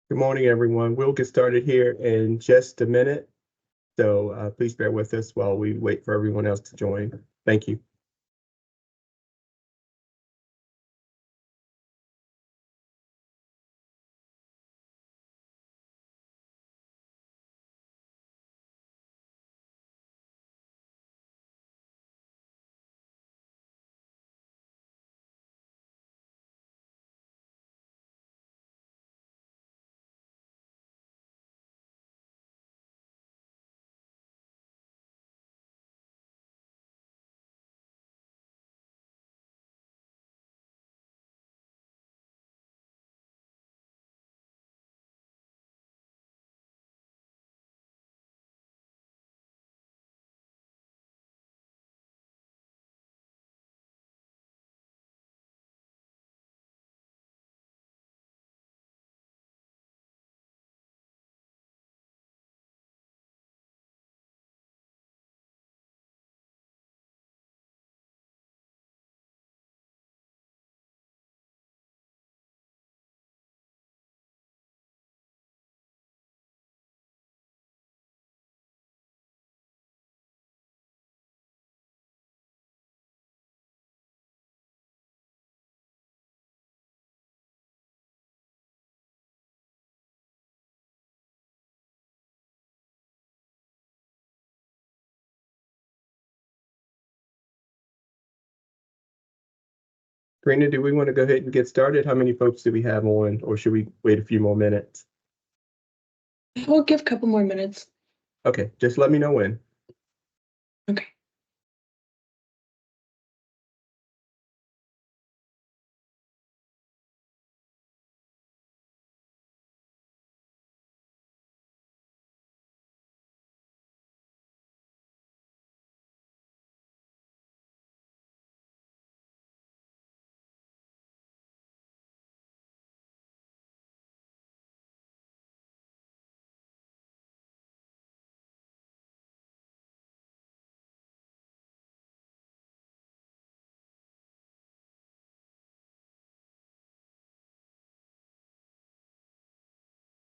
Good morning, everyone. We'll get started here in just a minute. So please bear with us while we wait for everyone else to join. Thank you. Karina, do we want to go ahead and get started? How many folks do we have on, or should we wait a few more minutes? We'll give a couple more minutes. Okay, just let me know when. Okay.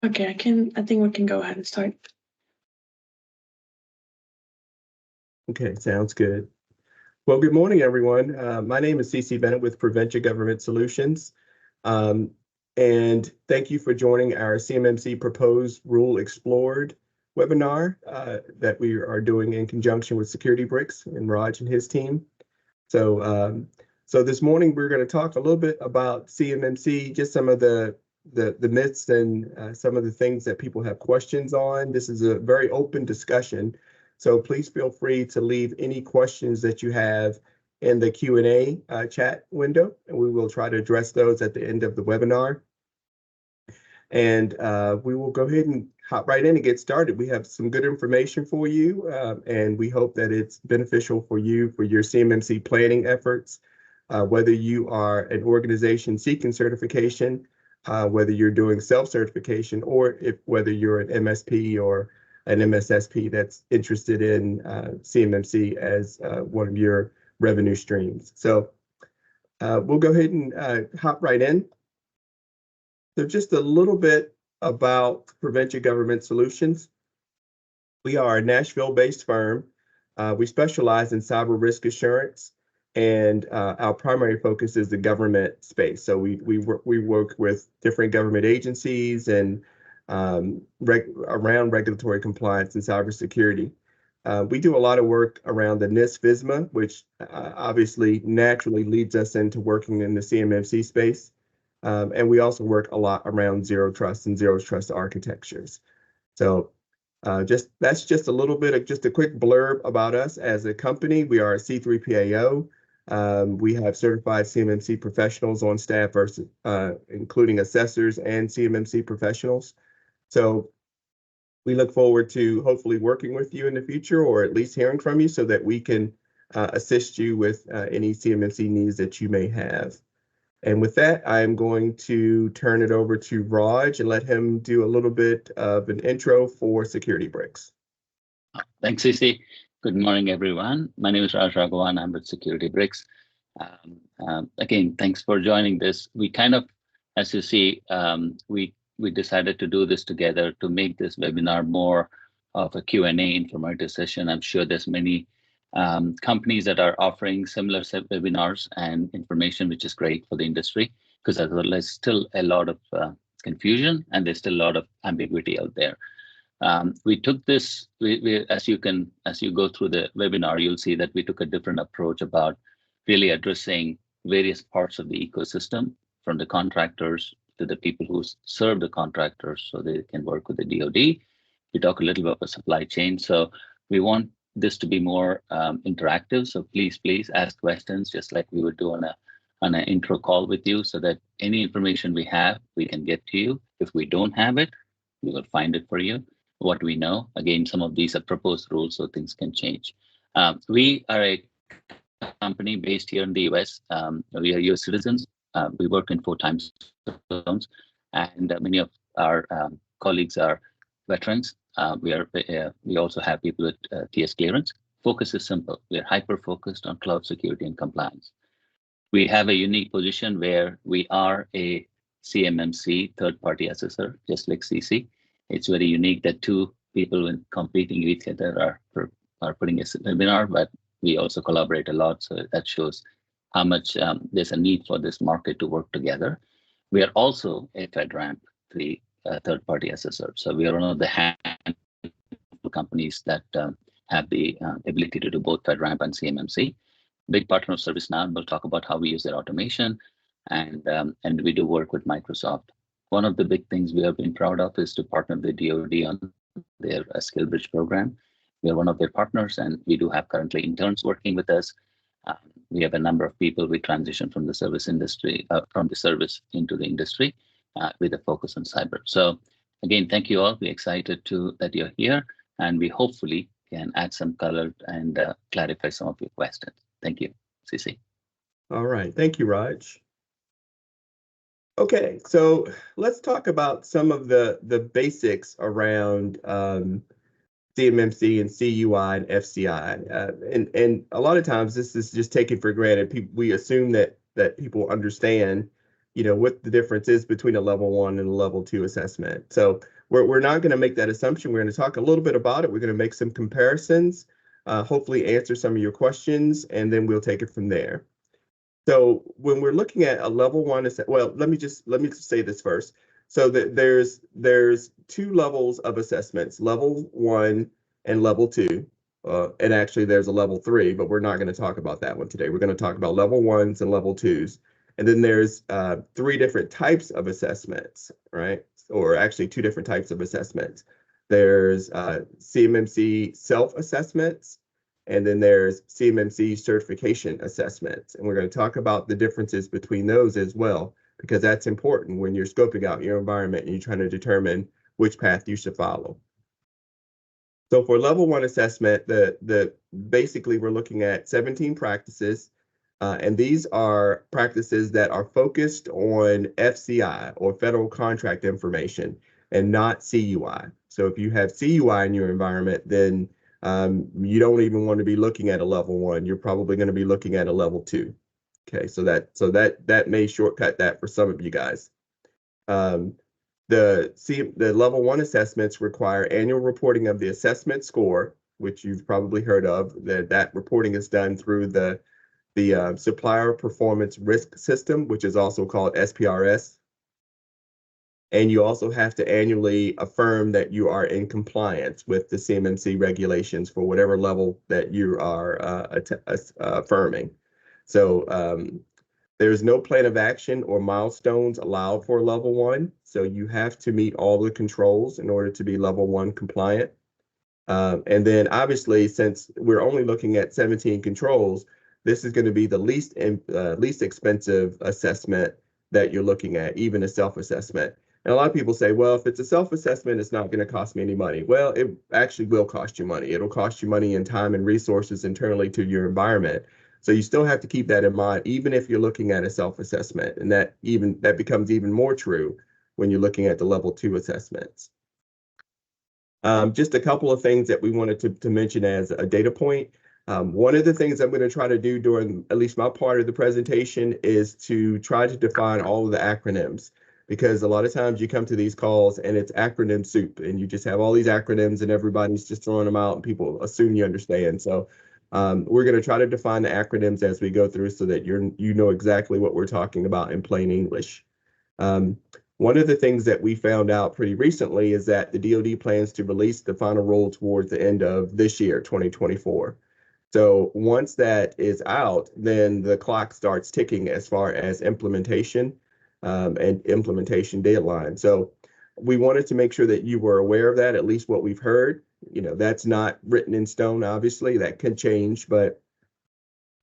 Okay, I think we can go ahead and start. Okay, sounds good. Well, good morning, everyone. My name is CC Bennett with Prevention Government Solutions. And thank you for joining our CMMC Proposed Rule Explored webinar that we are doing in conjunction with Securitybricks and Raj and his team. So this morning we're going to talk a little bit about CMMC, just some of the myths and some of the things that people have questions on. This is a very open discussion, so please feel free to leave any questions that you have in the Q&A chat window, and we will try to address those at the end of the webinar. And we will go ahead and hop right in and get started. We have some good information for you, and we hope that it's beneficial for you for your CMMC planning efforts, whether you are an organization seeking certification, whether you're doing self-certification, or whether you're an MSP or an MSSP that's interested in CMMC as one of your revenue streams. So we'll go ahead and hop right in. So just a little bit about Prevention Government Solutions. We are a Nashville-based firm. We specialize in cyber risk assurance, and our primary focus is the government space. So we work with different government agencies and around regulatory compliance and cybersecurity. We do a lot of work around the NIST-FISMA, which obviously naturally leads us into working in the CMMC space. And we also work a lot around zero trust and zero trust architectures. So that's just a little bit of just a quick blurb about us as a company. We are a C3PAO. We have certified CMMC professionals on staff, including assessors and CMMC professionals. So we look forward to hopefully working with you in the future, or at least hearing from you, so that we can assist you with any CMMC needs that you may have. And with that, I'm going to turn it over to Raj and let him do a little bit of an intro for Securitybricks. Thanks, CC. Good morning, everyone. My name is Raj Raghavan. I'm with Securitybricks. Again, thanks for joining this. We kind of, as you see, we we decided to do this together to make this webinar more of a Q&A informative session. I'm sure there's many companies that are offering similar webinars and information, which is great for the industry, because there's still a lot of confusion and there's still a lot of ambiguity out there. We took this, as you go through the webinar, you'll see that we took a different approach about really addressing various parts of the ecosystem, from the contractors to the people who serve the contractors so they can work with the DoD. We talk a little bit about supply chain. So we want this to be more interactive. So please ask questions, just like we would do on an intro call with you, so that any information we have, we can get to you. If we don't have it, we will find it for you. What we know, again, some of these are proposed rules, so things can change. We are a company based here in the US. We are US citizens. We work in 4 time zones, and many of our colleagues are veterans. We also have people with TS clearance. Focus is simple. We are hyper-focused on cloud security and compliance. We have a unique position where we are a CMMC third-party assessor, just like CC. It's very unique that 2 people when competing with each other are putting a webinar, but we also collaborate a lot. So that shows how much there's a need for this market to work together. We are also a FedRAMP 3 third-party assessor. So we are one of the handful companies that have the ability to do both FedRAMP and CMMC. Big partner of ServiceNow. We'll talk about how we use their automation, and we do work with Microsoft. One of the big things we have been proud of is to partner with DoD on their SkillBridge program. We are one of their partners, and we do have currently interns working with us. We have a number of people we transition from the service industry, from the service into the industry, with a focus on cyber. So again, thank you all. We're excited that you're here, and we hopefully can add some color and clarify some of your questions. Thank you, CC. All right, thank you, Raj. Okay, so let's talk about some of the basics around CMMC and CUI and FCI. And a lot of times this is just taken for granted. We assume that people understand, what the difference is between a level 1 and a level 2 assessment. So we're not going to make that assumption. We're going to talk a little bit about it. We're going to make some comparisons, hopefully answer some of your questions, and then we'll take it from there. So when we're looking at a level 1 assessment, well, let me just say this first. So that there's 2 levels of assessments, level 1 and level 2. And actually there's a level 3, but we're not going to talk about that one today. We're going to talk about level 1s and level 2s. And then there's 3 different types of assessments, right? Or actually 2 different types of assessments. There's CMMC self-assessments, and then there's CMMC certification assessments. And we're going to talk about the differences between those as well, because that's important when you're scoping out your environment and you're trying to determine which path you should follow. So for level 1 assessment, basically we're looking at 17 practices, and these are practices that are focused on FCI, or federal contract information, and not CUI. So if you have CUI in your environment, then you don't even want to be looking at a level 1. You're probably going to be looking at a level 2. Okay, so that may shortcut that for some of you guys. The level 1 assessments require annual reporting of the assessment score, which you've probably heard of. That reporting is done through the Supplier Performance Risk System, which is also called SPRS. And you also have to annually affirm that you are in compliance with the CMMC regulations for whatever level that you are affirming. So there's no plan of action or milestones allowed for level 1. So you have to meet all the controls in order to be level 1 compliant. And then obviously, since we're only looking at 17 controls, this is going to be the least expensive assessment that you're looking at, even a self-assessment. And a lot of people say, well, if it's a self-assessment, it's not going to cost me any money. Well, it actually will cost you money. It'll cost you money in time and resources internally to your environment. So you still have to keep that in mind, even if you're looking at a self-assessment. And that becomes even more true when you're looking at the level 2 assessments. Just a couple of things that we wanted to mention as a data point. One of the things I'm going to try to do during at least my part of the presentation is to try to define all of the acronyms, because a lot of times you come to these calls and it's acronym soup, and you just have all these acronyms and everybody's just throwing them out and people assume you understand. So we're going to try to define the acronyms as we go through so that you know exactly what we're talking about in plain English. One of the things that we found out pretty recently is that the DoD plans to release the final rule towards the end of this year, 2024. So once that is out, then the clock starts ticking as far as implementation and implementation deadline. So we wanted to make sure that you were aware of that, at least what we've heard. You know, that's not written in stone, obviously, that can change, but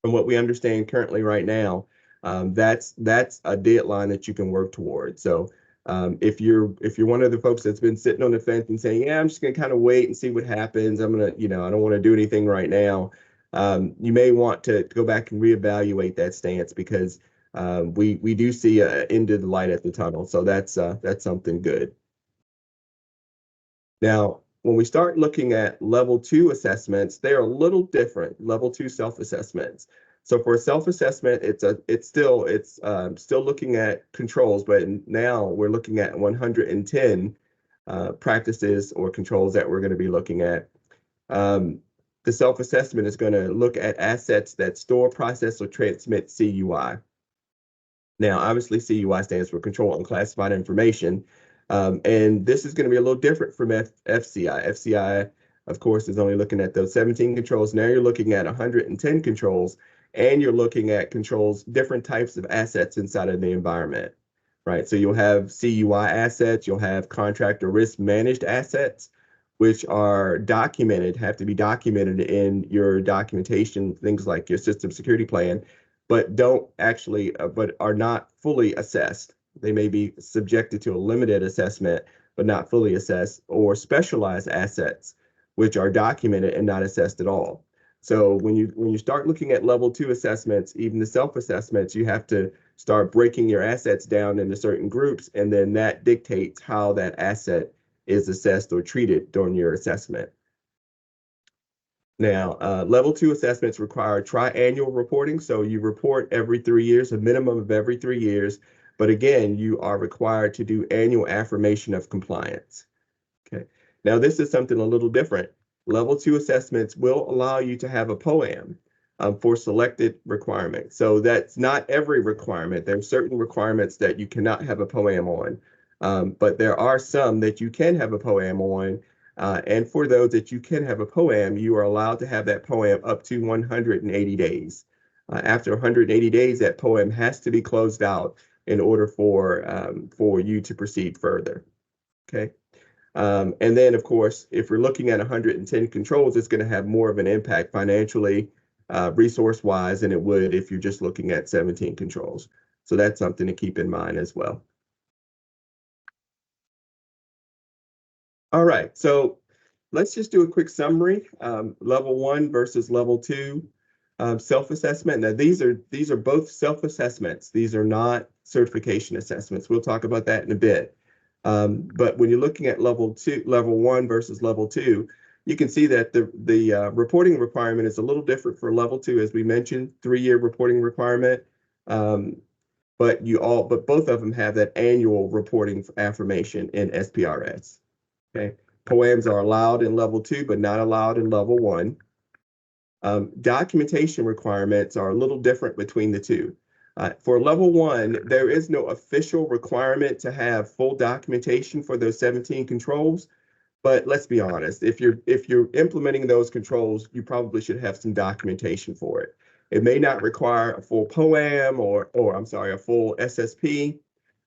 from what we understand currently right now, that's a deadline that you can work toward. So if you're one of the folks that's been sitting on the fence and saying, yeah, I'm just gonna kind of wait and see what happens, I'm gonna, you know, I don't want to do anything right now, you may want to go back and reevaluate that stance, because we do see an end of the light at the tunnel. So that's something good. Now, when we start looking at level 2 assessments, they're a little different. Level 2 self-assessments. So for a self-assessment, it's still looking at controls, but now we're looking at 110 practices or controls that we're going to be looking at. The self-assessment is going to look at assets that store, process, or transmit CUI. Now, obviously, CUI stands for Control Unclassified Information. And this is going to be a little different from FCI. FCI, of course, is only looking at those 17 controls. Now you're looking at 110 controls, and you're looking at controls, different types of assets inside of the environment, right? So you'll have CUI assets, you'll have contract or risk managed assets, which are documented, have to be documented in your documentation, things like your system security plan, but don't actually, but are not fully assessed. They may be subjected to a limited assessment, but not fully assessed, or specialized assets, which are documented and not assessed at all. So when you start looking at level 2 assessments, even the self-assessments, you have to start breaking your assets down into certain groups, and then that dictates how that asset is assessed or treated during your assessment. Now, level 2 assessments require triannual reporting. So you report every 3 years, a minimum of every 3 years. But again, you are required to do annual affirmation of compliance. Okay. Now, this is something a little different. Level 2 assessments will allow you to have a POAM for selected requirements. So that's not every requirement. There are certain requirements that you cannot have a POAM on, but there are some that you can have a POAM on. And for those that you can have a POAM, you are allowed to have that POAM up to 180 days. After 180 days, that POAM has to be closed out in order for you to proceed further. Okay. And then, of course, if we're looking at 110 controls, it's going to have more of an impact financially, resource-wise, than it would if you're just looking at 17 controls. So that's something to keep in mind as well. All right, so let's just do a quick summary. Level 1 versus level 2 self-assessment. Now, these are both self-assessments. These are not certification assessments. We'll talk about that in a bit. But when you're looking at level 1 versus level 2, you can see that the reporting requirement is a little different for level 2, as we mentioned, 3-year reporting requirement. But both of them have that annual reporting affirmation in SPRS. Okay, POAMs are allowed in level 2, but not allowed in level 1. Documentation requirements are a little different between the two. For level 1, there is no official requirement to have full documentation for those 17 controls. But let's be honest, if you're implementing those controls, you probably should have some documentation for it. It may not require a full POAM or I'm sorry, a full SSP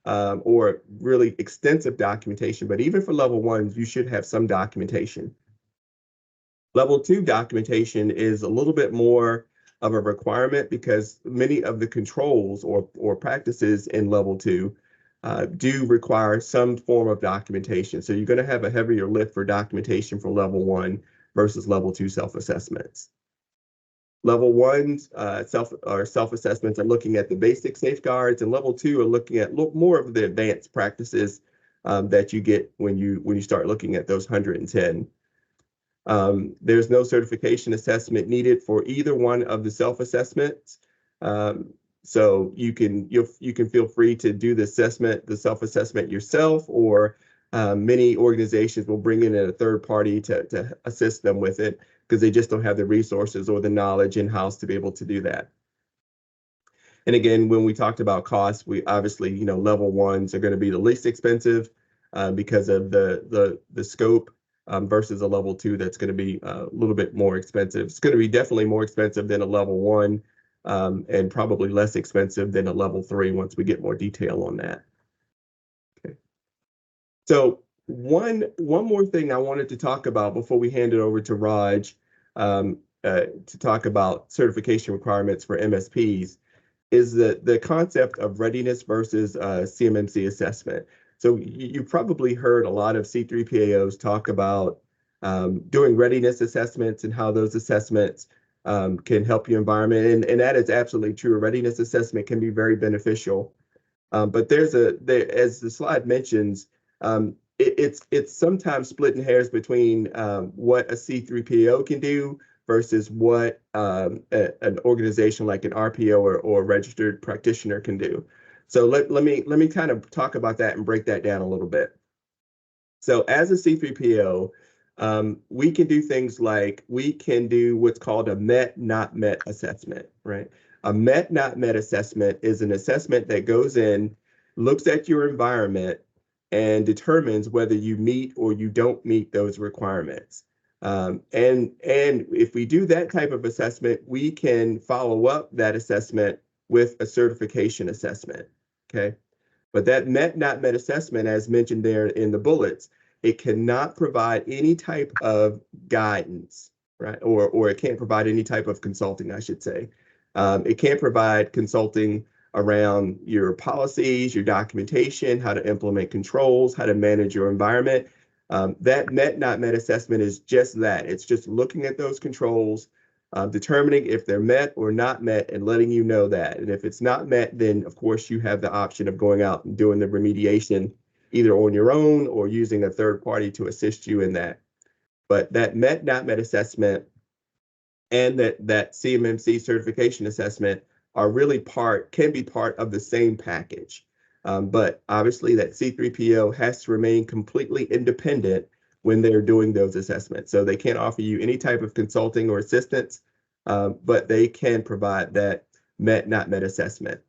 or really extensive documentation. But even for level 1, you should have some documentation. Level 2 documentation is a little bit more of a requirement because many of the controls or practices in level 2 do require some form of documentation. So you're going to have a heavier lift for documentation for level 1 versus level 2 self-assessments. Level 1's self-assessments are looking at the basic safeguards, and level 2 are looking at more of the advanced practices that you get when you start looking at those 110. There's no certification assessment needed for either one of the self-assessments. So you can feel free to do the self-assessment yourself, or many organizations will bring in a third party to assist them with it because they just don't have the resources or the knowledge in-house to be able to do that. And again, when we talked about costs, we obviously, level ones are going to be the least expensive because of the scope versus a level two that's going to be a little bit more expensive. It's going to be definitely more expensive than a level one, and probably less expensive than a level three once we get more detail on that. Okay. So one more thing I wanted to talk about before we hand it over to Raj to talk about certification requirements for MSPs is the concept of readiness versus CMMC assessment. So you probably heard a lot of C3PAOs talk about doing readiness assessments and how those assessments can help your environment. And that is absolutely true. A readiness assessment can be very beneficial. But as the slide mentions, it's sometimes splitting hairs between what a C3PAO can do versus what an organization like an RPO or registered practitioner can do. So let me kind of talk about that and break that down a little bit. So as a C3PO, we can do things like we can do what's called a met not met assessment, right? A met not met assessment is an assessment that goes in, looks at your environment, and determines whether you meet or you don't meet those requirements. And if we do that type of assessment, we can follow up that assessment with a certification assessment, okay? But that met not met assessment, as mentioned there in the bullets, it cannot provide any type of guidance, right? Or it can't provide any type of consulting, I should say. It can't provide consulting around your policies, your documentation, how to implement controls, how to manage your environment. That met not met assessment is just that. It's just looking at those controls, determining if they're met or not met, and letting you know that. And if it's not met, then of course you have the option of going out and doing the remediation either on your own or using a third party to assist you in that. But that met not met assessment and that CMMC certification assessment are really can be part of the same package. But obviously that C3PO has to remain completely independent when they're doing those assessments. So they can't offer you any type of consulting or assistance, but they can provide that met not met assessment.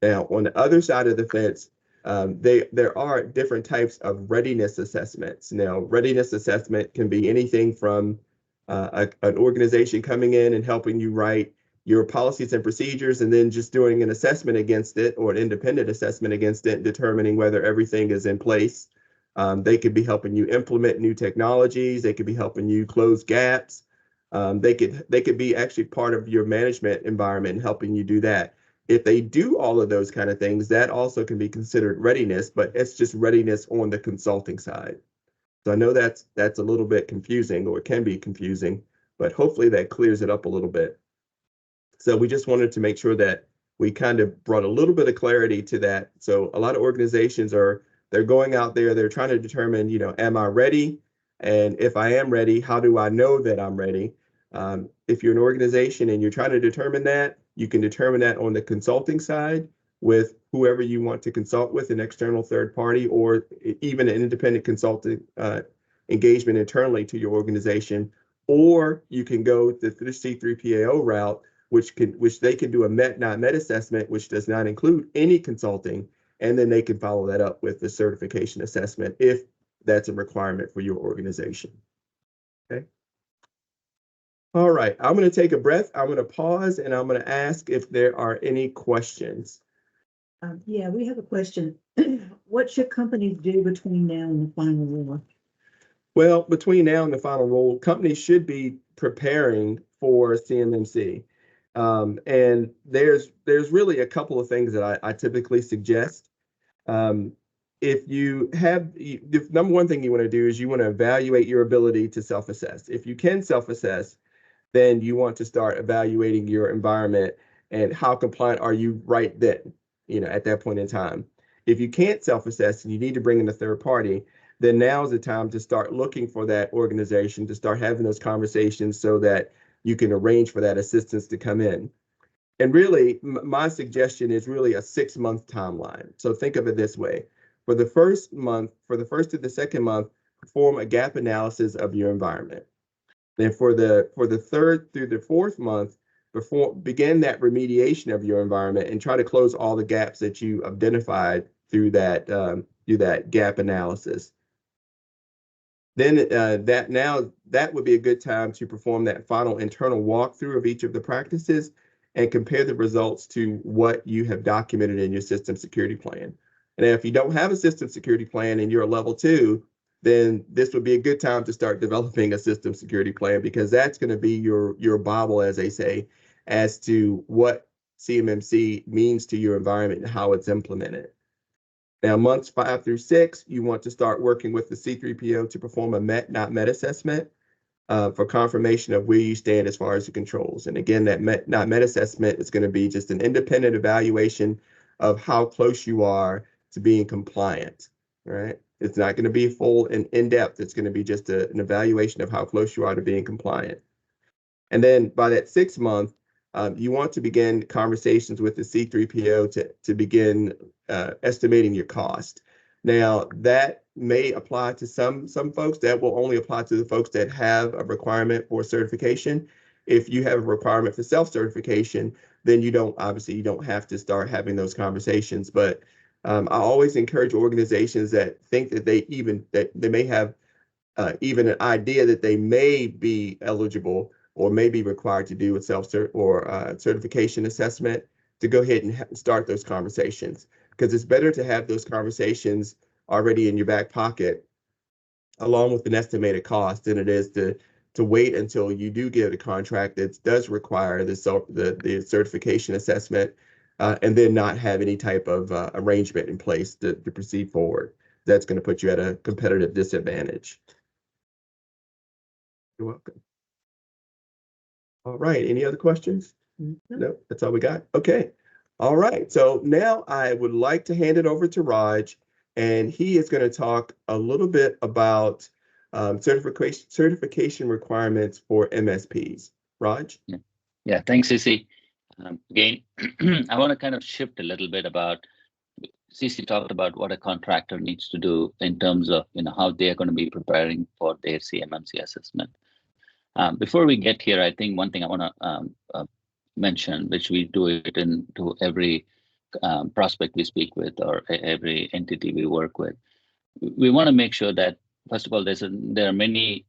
Now, on the other side of the fence, there are different types of readiness assessments. Now, readiness assessment can be anything from an organization coming in and helping you write your policies and procedures and then just doing an assessment against it, or an independent assessment against it, determining whether everything is in place. They could be helping you implement new technologies. They could be helping you close gaps. They could be actually part of your management environment and helping you do that. If they do all of those kind of things, that also can be considered readiness, but it's just readiness on the consulting side. So I know that's a little bit confusing, or it can be confusing, but hopefully that clears it up a little bit. So we just wanted to make sure that we kind of brought a little bit of clarity to that. So a lot of organizations they're going out there, they're trying to determine, am I ready? And if I am ready, how do I know that I'm ready? If you're an organization and you're trying to determine that, you can determine that on the consulting side with whoever you want to consult with, an external third party, or even an independent consulting engagement internally to your organization. Or you can go the C3PAO route, which they can do a met not met assessment, which does not include any consulting, and then they can follow that up with the certification assessment if that's a requirement for your organization. Okay. All right, I'm going to take a breath. I'm going to pause, and I'm going to ask if there are any questions. Yeah, we have a question. What should companies do between now and the final rule? Well, between now and the final rule, companies should be preparing for CMMC. And there's really a couple of things that I typically suggest. If the number one thing you want to do is you want to evaluate your ability to self-assess. If you can self-assess, then you want to start evaluating your environment and how compliant are you right then, at that point in time. If you can't self-assess and you need to bring in a third party, then now is the time to start looking for that organization, to start having those conversations so that you can arrange for that assistance to come in. And really, my suggestion is really a 6-month timeline. So think of it this way. For the first month, for the first to the second month, perform a gap analysis of your environment. Then for the third through the fourth month, begin that remediation of your environment and try to close all the gaps that you identified through that gap analysis. Then that would be a good time to perform that final internal walkthrough of each of the practices and compare the results to what you have documented in your system security plan. And if you don't have a system security plan and you're a level 2, then this would be a good time to start developing a system security plan, because that's going to be your Bible, as they say, as to what CMMC means to your environment and how it's implemented. Now, months 5 through 6, you want to start working with the C3PO to perform a met assessment for confirmation of where you stand as far as the controls. And again, that met assessment is going to be just an independent evaluation of how close you are to being compliant, right? It's not going to be full and in-depth. It's going to be just an evaluation of how close you are to being compliant. And then by that 6th month, you want to begin conversations with the C3PO to begin estimating your cost. Now, that may apply to some folks. That will only apply to the folks that have a requirement for certification. If you have a requirement for self-certification, then you don't have to start having those conversations. But I always encourage organizations that think that they may have even an idea that they may be eligible or may be required to do a self-cert or certification assessment, to go ahead and start those conversations, because it's better to have those conversations already in your back pocket along with an estimated cost than it is to wait until you do get a contract that does require the certification assessment and then not have any type of arrangement in place to proceed forward. That's going to put you at a competitive disadvantage. You're welcome. All right, any other questions? No, that's all we got. Okay. All right, so now I would like to hand it over to Raj, and he is going to talk a little bit about certification requirements for MSPs. Raj? Yeah, thanks, CC. Again, I want to kind of shift a little bit about, CC talked about what a contractor needs to do in terms of how they are going to be preparing for their CMMC assessment. Before we get here, I think one thing I want to mention, which we do it into every prospect we speak with or every entity we work with, we want to make sure that, first of all, there are many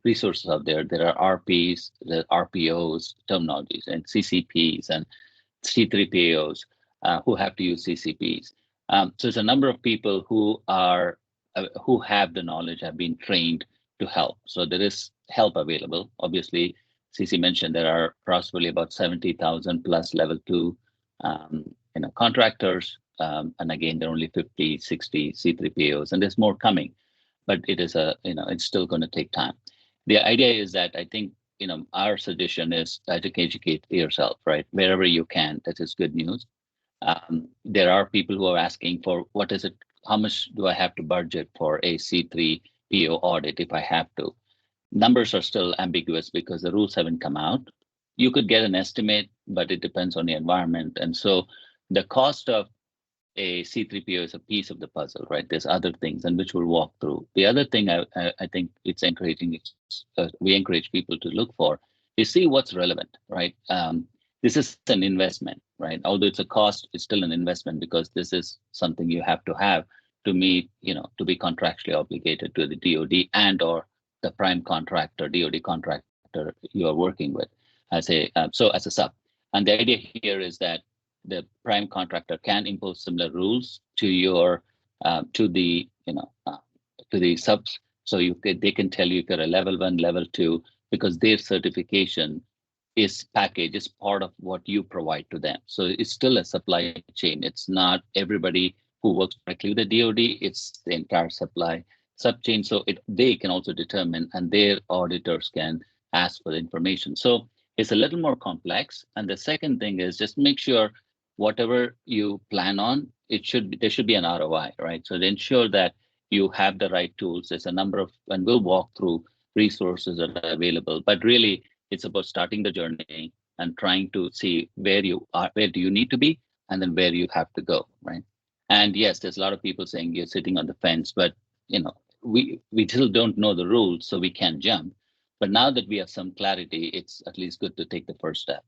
resources out there. There are RPs, there are RPOs, terminologies, and CCPs and C3POs who have to use CCPs. So there's a number of people who have the knowledge, have been trained to help. So there is help available. Obviously, CC mentioned there are approximately about 70,000 plus level 2 contractors. And again, there are only 50, 60 C3POs, and there's more coming, but it is it's still going to take time. The idea is that I think, our suggestion is to educate yourself, right? Wherever you can, that is good news. There are people who are asking for, how much do I have to budget for a C3PO audit if I have to? Numbers are still ambiguous because the rules haven't come out. You could get an estimate, but it depends on the environment. And so the cost of a C3PO is a piece of the puzzle, right? There's other things, and which we'll walk through. The other thing I think it's encouraging, we encourage people to look for, is see what's relevant, right? This is an investment, right? Although it's a cost, it's still an investment, because this is something you have to meet, to be contractually obligated to the DoD and or the prime contractor, DoD contractor you are working with as a sub. And the idea here is that the prime contractor can impose similar rules to your to the subs. So they can tell you if you're a level 1, level 2, because their certification is part of what you provide to them. So it's still a supply chain. It's not everybody who works directly with the DoD. It's the entire supply subchain. So they can also determine, and their auditors can ask for the information. So it's a little more complex. And the second thing is just make sure whatever you plan on, there should be an ROI, right? So to ensure that you have the right tools. There's a number of, and we'll walk through resources that are available, but really it's about starting the journey, and trying to see where you are, where do you need to be, and then where you have to go, right? And yes, there's a lot of people saying you're sitting on the fence, but we still don't know the rules, so we can't jump. But now that we have some clarity, it's at least good to take the first step.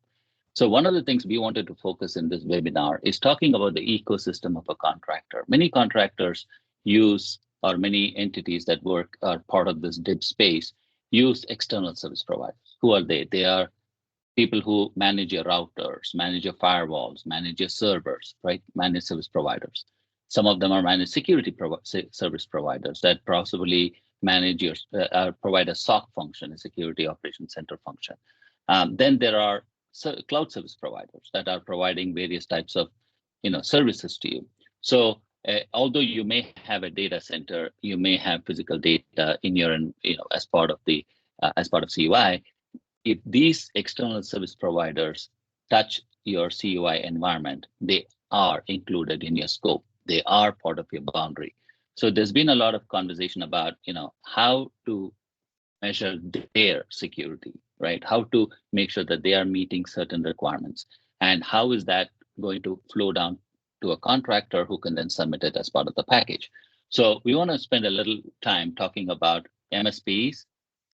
So one of the things we wanted to focus in this webinar is talking about the ecosystem of a contractor. Many contractors use, or many entities that work are part of this DIB space, use external service providers. Who are they? They are people who manage your routers, manage your firewalls, manage your servers, right? Managed service providers. Some of them are managed security service providers that possibly manage your, provide a SOC function, a security operations center function. Then there are cloud service providers that are providing various types of, services to you. So although you may have a data center, you may have physical data in your, as part of the, as part of CUI. If these external service providers touch your CUI environment, they are included in your scope. They are part of your boundary. So there's been a lot of conversation about, how to measure their security, right? How to make sure that they are meeting certain requirements. And how is that going to flow down to a contractor who can then submit it as part of the package? So we want to spend a little time talking about MSPs,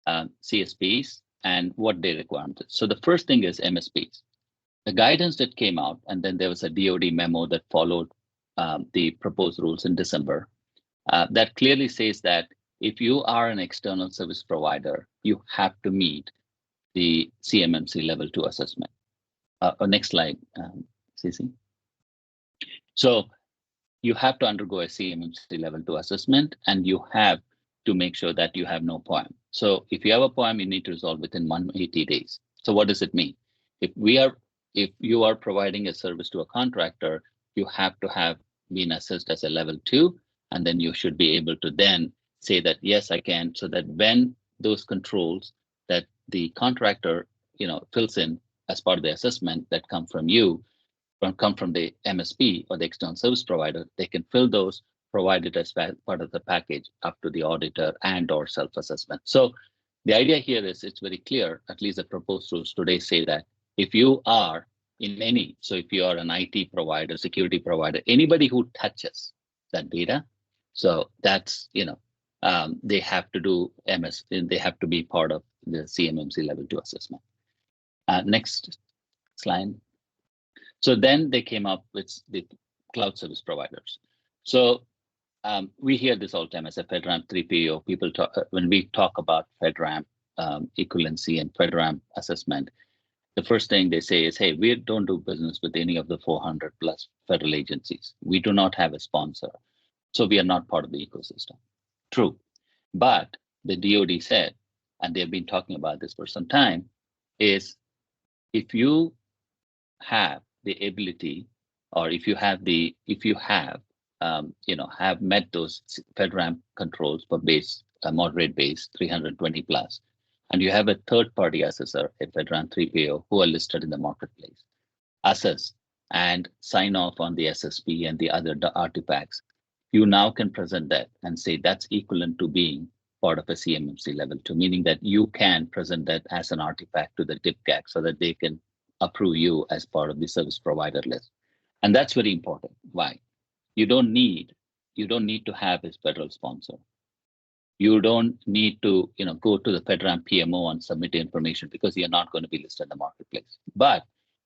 CSPs, and what they require. So the first thing is MSPs. The guidance that came out, and then there was a DoD memo that followed the proposed rules in December, that clearly says that if you are an external service provider, you have to meet the CMMC level 2 assessment. Next slide, Cece. So you have to undergo a CMMC level 2 assessment, and you have to make sure that you have no POAM. So if you have a POAM, you need to resolve within 180 days. So what does it mean? If you are providing a service to a contractor, you have to have been assessed as a level 2, and then you should be able to then say that, yes, I can, so that when those controls that the contractor, fills in as part of the assessment that come from you, come from the MSP or the external service provider, they can fill those, provided as part of the package up to the auditor and or self-assessment. So the idea here is it's very clear, at least the proposed rules today say that if you are in any, so if you are an IT provider, security provider, anybody who touches that data, so that's, they have to do they have to be part of the CMMC level 2 assessment. Next slide. So then they came up with the cloud service providers. So we hear this all the time as a FedRAMP 3PO. People talk, when we talk about FedRAMP equivalency and FedRAMP assessment, the first thing they say is, hey, we don't do business with any of the 400 plus federal agencies. We do not have a sponsor. So we are not part of the ecosystem. True. But the DoD said, and they've been talking about this for some time, is if you have the ability, or if you have have met those FedRAMP controls for moderate base 320 plus, and you have a third-party assessor, a FedRAMP 3PO, who are listed in the marketplace, assess and sign off on the SSP and the other artifacts, you now can present that and say that's equivalent to being part of a CMMC level 2, meaning that you can present that as an artifact to the DIPCAC so that they can approve you as part of the service provider list. And that's very important. Why? You don't need to have a federal sponsor. You don't need to go to the FedRAMP PMO and submit information because you're not going to be listed in the marketplace. But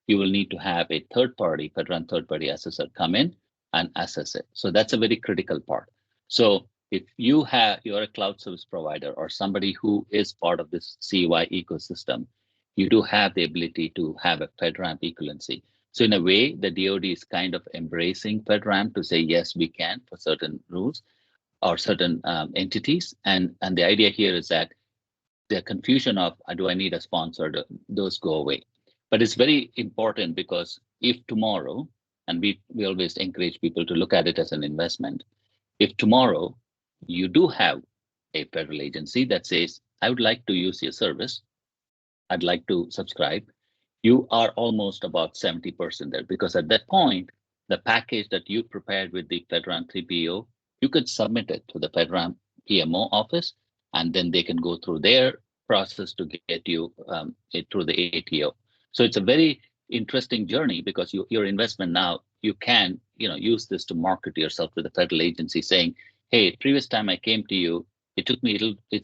you will need to have a third-party, FedRAMP third-party assessor come in and assess it. So that's a very critical part. So if you're a cloud service provider or somebody who is part of this CUI ecosystem, you do have the ability to have a FedRAMP equivalency. So in a way, the DoD is kind of embracing FedRAMP to say, yes, we can for certain rules or certain entities. And the idea here is that the confusion of, do I need a sponsor, those go away. But it's very important because if tomorrow, and we always encourage people to look at it as an investment, if tomorrow you do have a federal agency that says, I would like to use your service, I'd like to subscribe, you are almost about 70% there, because at that point, the package that you prepared with the FedRAMP 3PO, you could submit it to the FedRAMP PMO office, and then they can go through their process to get you it through the ATO. So it's a very interesting journey because your investment now, you can use this to market yourself to the federal agency saying, hey, previous time I came to you, it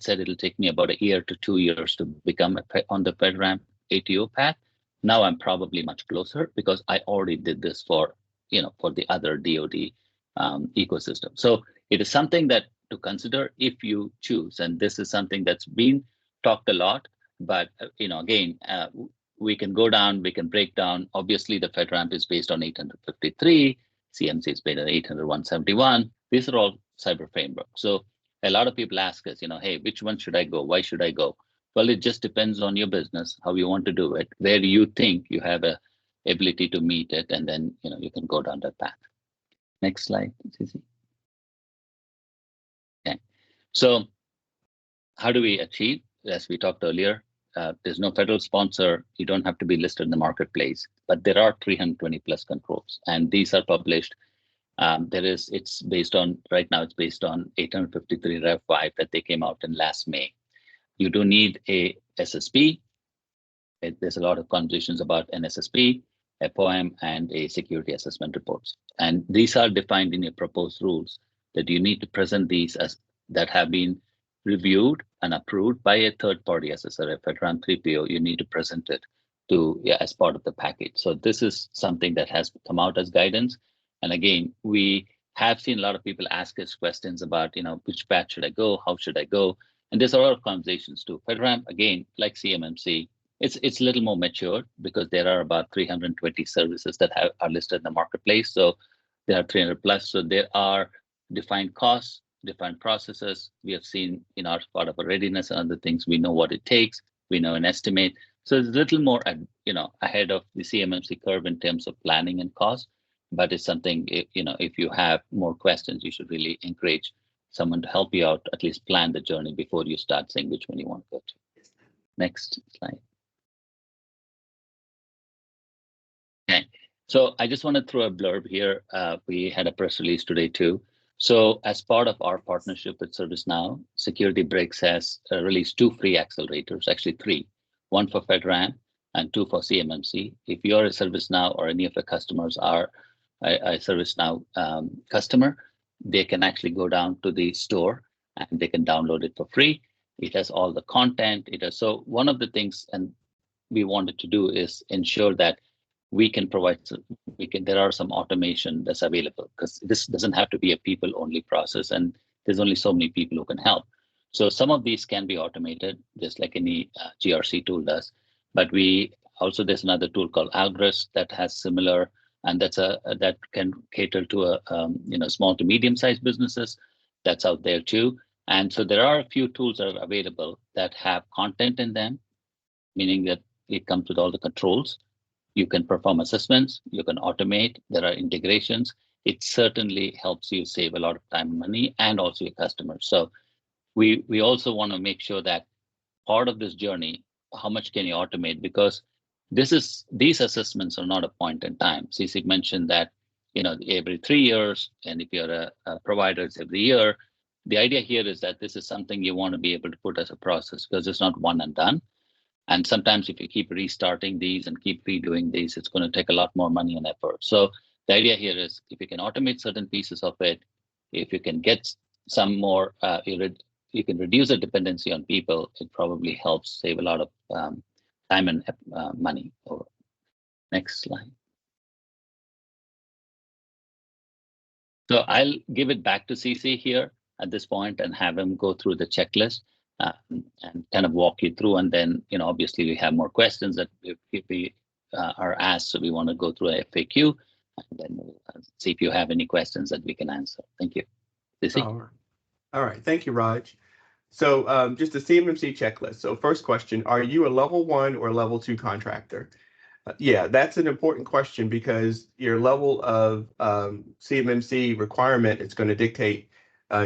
said it'll take me about a year to 2 years to become on the FedRAMP ATO path. Now I'm probably much closer because I already did this for the other DoD ecosystem. So it is something that to consider if you choose, and this is something that's been talked a lot, but again, we can go down, we can break down. Obviously, the FedRAMP is based on 853, CMC is based on 800-171. These are all cyber frameworks. So a lot of people ask us, hey, which one should I go? Why should I go? Well, it just depends on your business, how you want to do it, where you think you have a ability to meet it, and then you can go down that path. Next slide, Cici. Okay, so how do we achieve? As we talked earlier, there's no federal sponsor. You don't have to be listed in the marketplace, but there are 320 plus controls, and these are published. It's based on, right now it's based on 853 Rev 5 that they came out in last May. You do need a SSP. There's a lot of conversations about an SSP, a POAM, and a security assessment reports. And these are defined in your proposed rules that you need to present these as that have been reviewed and approved by a third-party assessor, a FedRAMP 3PO. You need to present it as part of the package. So this is something that has come out as guidance. And again, we have seen a lot of people ask us questions about, which path should I go? How should I go? And there's a lot of conversations too. FedRAMP, again, like CMMC, it's a little more mature because there are about 320 services that are listed in the marketplace. So there are 300 plus. So there are defined costs, defined processes. We have seen in our part of our readiness and other things, we know what it takes. We know an estimate. So it's a little more, ahead of the CMMC curve in terms of planning and cost. But it's something, if you have more questions, you should really encourage someone to help you out, at least plan the journey before you start saying which one you want to go to. Next slide. Okay, so I just want to throw a blurb here. We had a press release today too. So as part of our partnership with ServiceNow, Securitybricks has released 2 free accelerators, actually 3, 1 for FedRAMP and 2 for CMMC. If you're a ServiceNow or any of the customers are a ServiceNow customer, they can actually go down to the store and they can download it for free. It has all the content. So one of the things and we wanted to do is ensure that we can provide, there are some automation that's available because this doesn't have to be a people-only process and there's only so many people who can help. So some of these can be automated, just like any GRC tool does. But there's another tool called Algorithms that has similar, and that can cater to small to medium-sized businesses. That's out there too. And so there are a few tools that are available that have content in them, meaning that it comes with all the controls. You can perform assessments, you can automate, there are integrations. It certainly helps you save a lot of time and money and also your customers. So we also want to make sure that part of this journey, how much can you automate? Because these assessments are not a point in time. CC mentioned that every 3 years, and if you're a provider, it's every year. The idea here is that this is something you want to be able to put as a process because it's not one and done. And sometimes if you keep restarting these and keep redoing these, it's going to take a lot more money and effort. So the idea here is if you can automate certain pieces of it, if you can get some more, you can reduce the dependency on people, it probably helps save a lot of time and money. Next slide. So I'll give it back to CC here at this point and have him go through the checklist. And kind of walk you through, and then obviously we have more questions that if we are asked, so we want to go through a FAQ, and then we'll see if you have any questions that we can answer. Thank you. All right, thank you, Raj. So just a CMMC checklist. So first question, are you a level 1 or level 2 contractor? Yeah, that's an important question because your level of CMMC requirement is going to dictate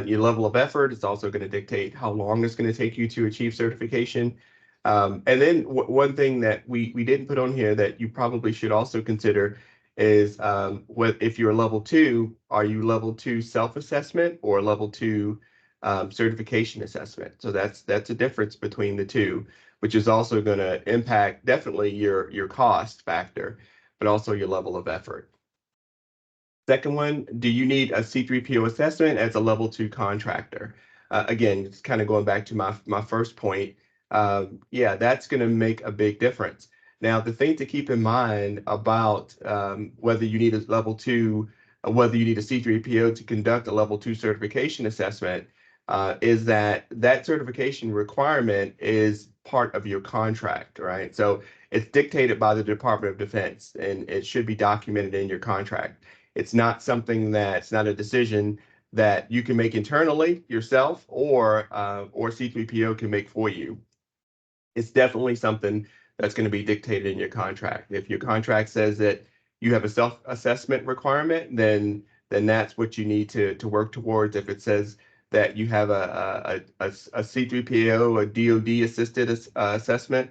your level of effort. It's also going to dictate how long it's going to take you to achieve certification. And then one thing that we didn't put on here that you probably should also consider is if you're level 2, are you level 2 self-assessment or level 2 certification assessment. So that's a difference between the two, which is also going to impact definitely your cost factor, but also your level of effort. Second one, do you need a C3PO assessment as a level 2 contractor? Again, it's kind of going back to my first point. Yeah, that's going to make a big difference. Now, the thing to keep in mind about whether you need a level 2, whether you need a C3PO to conduct a level 2 certification assessment is that certification requirement is part of your contract, right? So it's dictated by the Department of Defense, and it should be documented in your contract. It's not something that's not a decision that you can make internally yourself, or C3PO can make for you. It's definitely something that's going to be dictated in your contract. If your contract says that you have a self-assessment requirement, then that's what you need to work towards. If it says that you have a C3PO, a DoD assisted assessment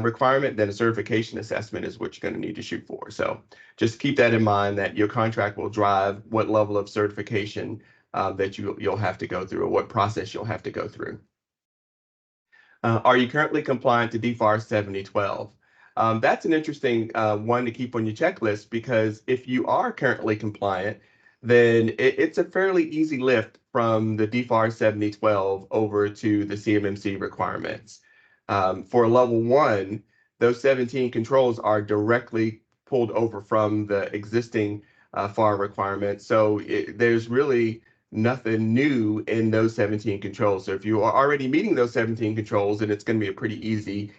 requirement, then a certification assessment is what you're going to need to shoot for. So just keep that in mind, that your contract will drive what level of certification that you'll have to go through, or what process you'll have to go through. Are you currently compliant to DFAR 7012? That's an interesting one to keep on your checklist, because if you are currently compliant, then it's a fairly easy lift from the DFAR 7012 over to the CMMC requirements. For level 1, those 17 controls are directly pulled over from the existing FAR requirements. So there's really nothing new in those 17 controls. So if you are already meeting those 17 controls, then it's going to be a pretty easy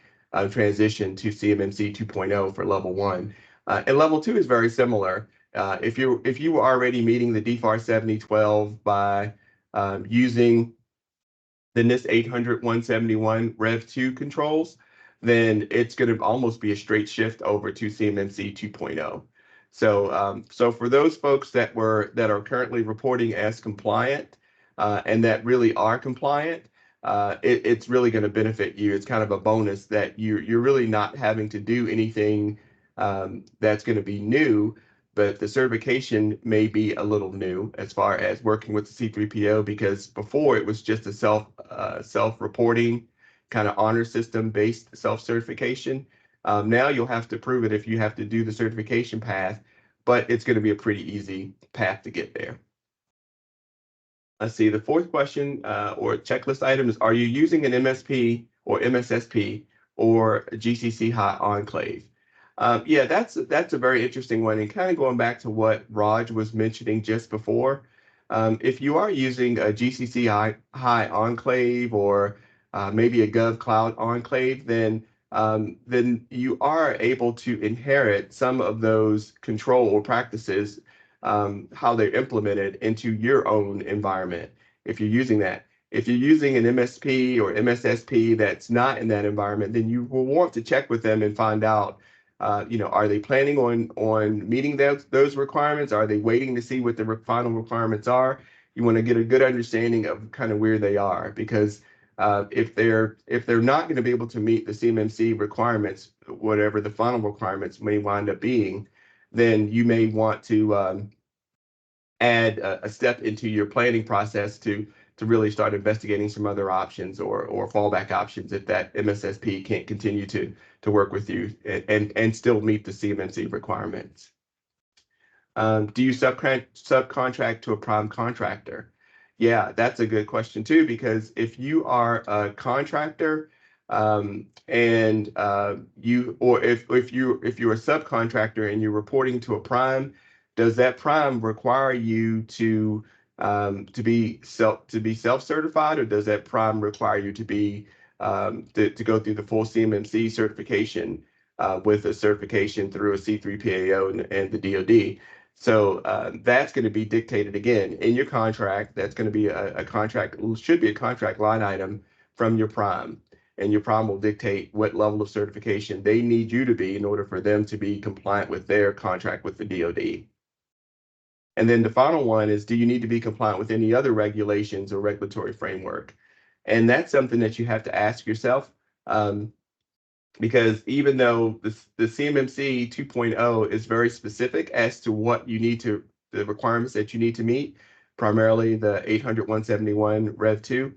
transition to CMMC 2.0 for level 1. And level 2 is very similar. If you were already meeting the DFAR 7012 by using the NIST 800-171 Rev 2 controls, then it's going to almost be a straight shift over to CMMC 2.0. So for those folks that are currently reporting as compliant and that really are compliant, it's really going to benefit you. It's kind of a bonus that you're really not having to do anything that's going to be new, but the certification may be a little new as far as working with the C3PO, because before it was just a self-reporting kind of honor system based self-certification. Now you'll have to prove it if you have to do the certification path, but it's going to be a pretty easy path to get there. Let's see, the fourth question or checklist item is, are you using an MSP or MSSP or a GCC high enclave? Yeah, that's a very interesting one, and kind of going back to what Raj was mentioning just before. If you are using a GCC high enclave, or maybe a Gov Cloud enclave, then you are able to inherit some of those control or practices, how they're implemented, into your own environment if you're using that. If you're using an MSP or MSSP that's not in that environment, then you will want to check with them and find out, are they planning on meeting those requirements? Are they waiting to see what the final requirements are? You want to get a good understanding of kind of where they are, because if they're not going to be able to meet the CMMC requirements, whatever the final requirements may wind up being, then you may want to add a step into your planning process to really start investigating some other options or fallback options if that MSSP can't continue to work with you and still meet the CMMC requirements. Do you subcontract to a prime contractor? Yeah, that's a good question too, because if you are a contractor and if you're a subcontractor and you're reporting to a prime, does that prime require you to be self-certified, or does that prime require you to be to go through the full CMMC certification with a certification through a C3PAO and the DoD? So that's going to be dictated again in your contract. That's going to be should be a contract line item from your prime, and your prime will dictate what level of certification they need you to be in order for them to be compliant with their contract with the DoD. And then the final one is, do you need to be compliant with any other regulations or regulatory framework? And that's something that you have to ask yourself, because even though the CMMC 2.0 is very specific as to what you need to, the requirements that you need to meet, primarily the 800-171 Rev 2.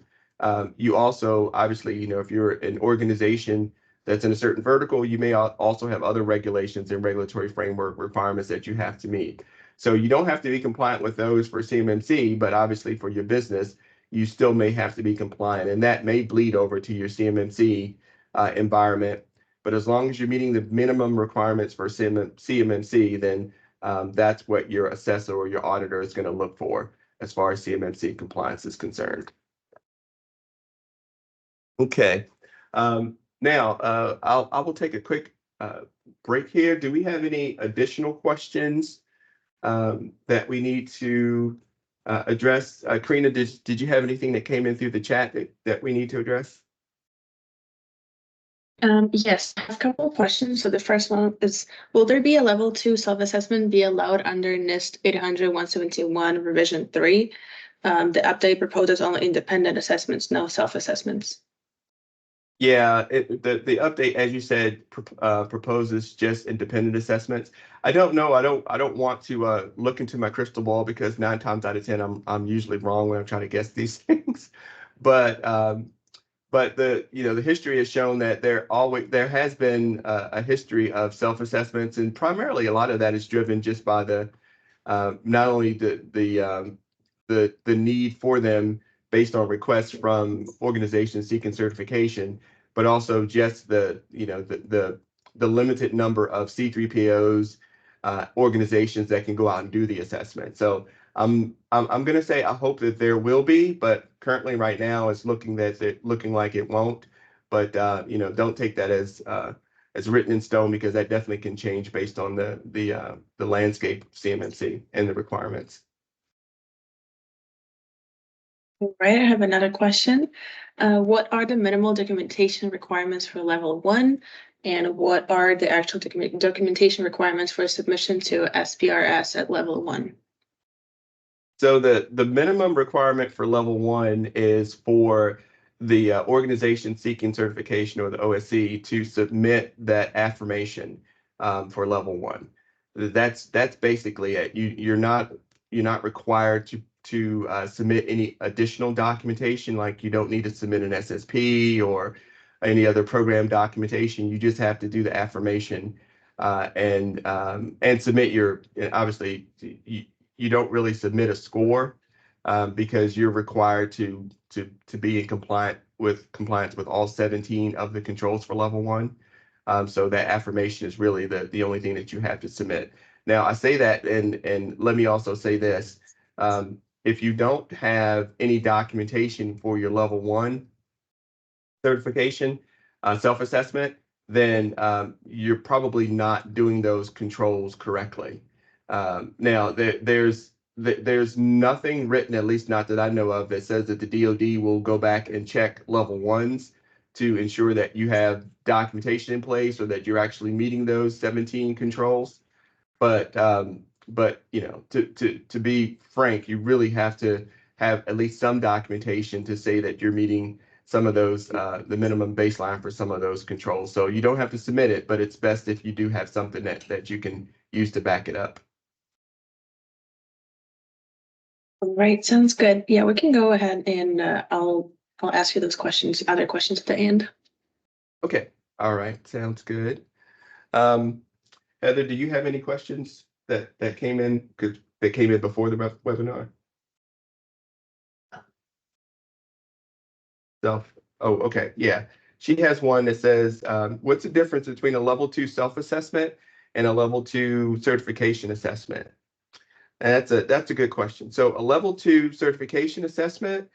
You also, obviously, if you're an organization that's in a certain vertical, you may also have other regulations and regulatory framework requirements that you have to meet. So you don't have to be compliant with those for CMMC, but obviously for your business, you still may have to be compliant, and that may bleed over to your CMMC environment. But as long as you're meeting the minimum requirements for CMMC, then that's what your assessor or your auditor is going to look for as far as CMMC compliance is concerned. Okay. Now, I will take a quick break here. Do we have any additional questions that we need to address? Karina, did you have anything that came in through the chat that we need to address? Yes, I have a couple of questions. So the first one is, will there be a level 2 self-assessment be allowed under NIST 800-171 revision 3? The update proposes only independent assessments, no self-assessments. Yeah, the update, as you said, proposes just independent assessments. I don't know. I don't want to look into my crystal ball, because 9 times out of 10, I'm usually wrong when I'm trying to guess these things. But the history has shown that there has been a history of self-assessments, and primarily a lot of that is driven just by the not only the need for them based on requests from organizations seeking certification, but also just the limited number of C3POs, organizations that can go out and do the assessment. So I'm going to say I hope that there will be, but currently right now it's looking like it won't. But don't take that as written in stone, because that definitely can change based on the landscape of CMMC and the requirements. All right, I have another question. What are the minimal documentation requirements for level 1? And what are the actual documentation requirements for submission to SPRS at level 1? So the minimum requirement for level 1 is for the organization seeking certification, or the OSC, to submit that affirmation for level 1. That's basically it. You're not required to submit any additional documentation. Like, you don't need to submit an SSP or any other program documentation. You just have to do the affirmation and submit your. Obviously, you don't really submit a score because you're required to be in compliance with all 17 of the controls for level 1. So that affirmation is really the only thing that you have to submit. Now, I say that, and let me also say this. If you don't have any documentation for your level 1 certification, self-assessment, then you're probably not doing those controls correctly. Now, there's nothing written, at least not that I know of, that says that the DoD will go back and check level 1s to ensure that you have documentation in place, or that you're actually meeting those 17 controls. But to be frank, you really have to have at least some documentation to say that you're meeting some of those, the minimum baseline for some of those controls. So you don't have to submit it, but it's best if you do have something that you can use to back it up. All right, sounds good. Yeah, we can go ahead and I'll ask you those questions, other questions at the end. Okay. All right. Sounds good. Heather, do you have any questions that came in before the webinar? Oh, okay. Yeah. She has one that says, what's the difference between a level 2 self-assessment and a level 2 certification assessment? And that's a good question. So a level 2 certification assessment